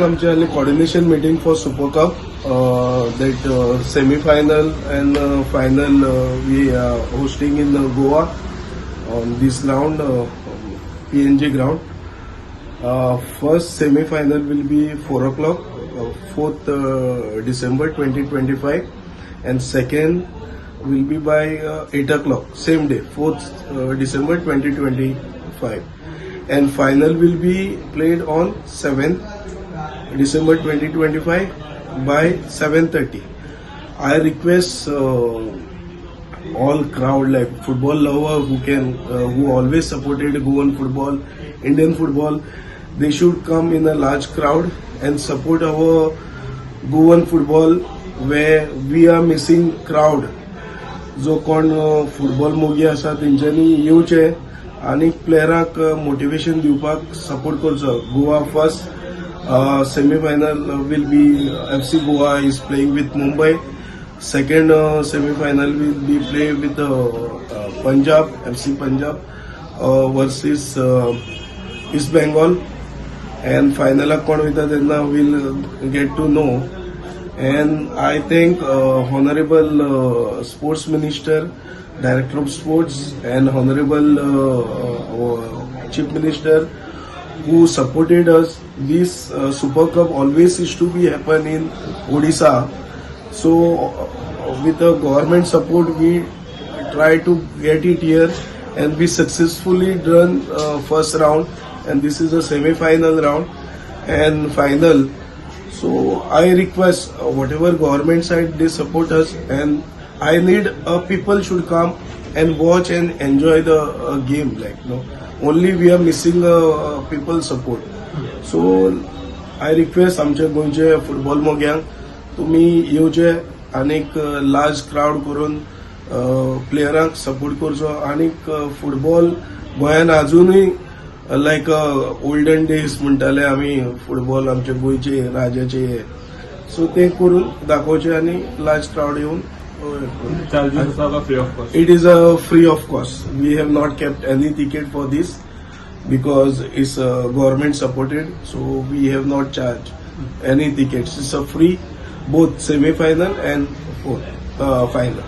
आमच्या coordination meeting for Super Cup. That semi-final and final we are hosting in Goa on this ground, PNG ground. First semi-final will be 4 o'clock, 4th December 2025, and second will be by 8 o'clock, same day, 4th December 2025. And final will be played on 7th December 2025 by 7:30. I request all crowd, like football lover who always supported Goan football, Indian football, they should come in a large crowd and support our Goan football, where we are missing crowd. जो कोण football मोगी आसा तेंच्यांनी येवचे आनी प्लेयरांक motivation दिवपाक support करचो. Goa first semi-final will be FC Goa is playing with Mumbai. Second semi-final will be played with Punjab, FC Punjab versus East Bengal. And final कोण वयता तेन्ना we'll get to know. And I thank Honorable Sports Minister, Director of Sports, and Honorable Chief Minister who supported us. This Super Cup always used to be happen in Odisha. So with the government support, we try to get it here, and we successfully done first round, and this is a semi-final round and final. So I request whatever government side they support us, and I need people should come and watch and enjoy the game. Like only we are missing people support. So I request आमच्या गोंयचे football मोग्यांक तुम्ही येवचे आनीक large crowd करून प्लेयरांक support करचो. आनीक football गोंयान अजूनय लायक ओल्डन डेज म्हणटाले आमी फुटबॉल आमचे गोंयचे राजाचे हे, सो ते करून दाखोवचे आनी लार्ज क्राउड येवन. It is a free of cost. We have not kept any ticket for this because it's government supported, so we have not charged any tickets. It's a free, both semi-final and final.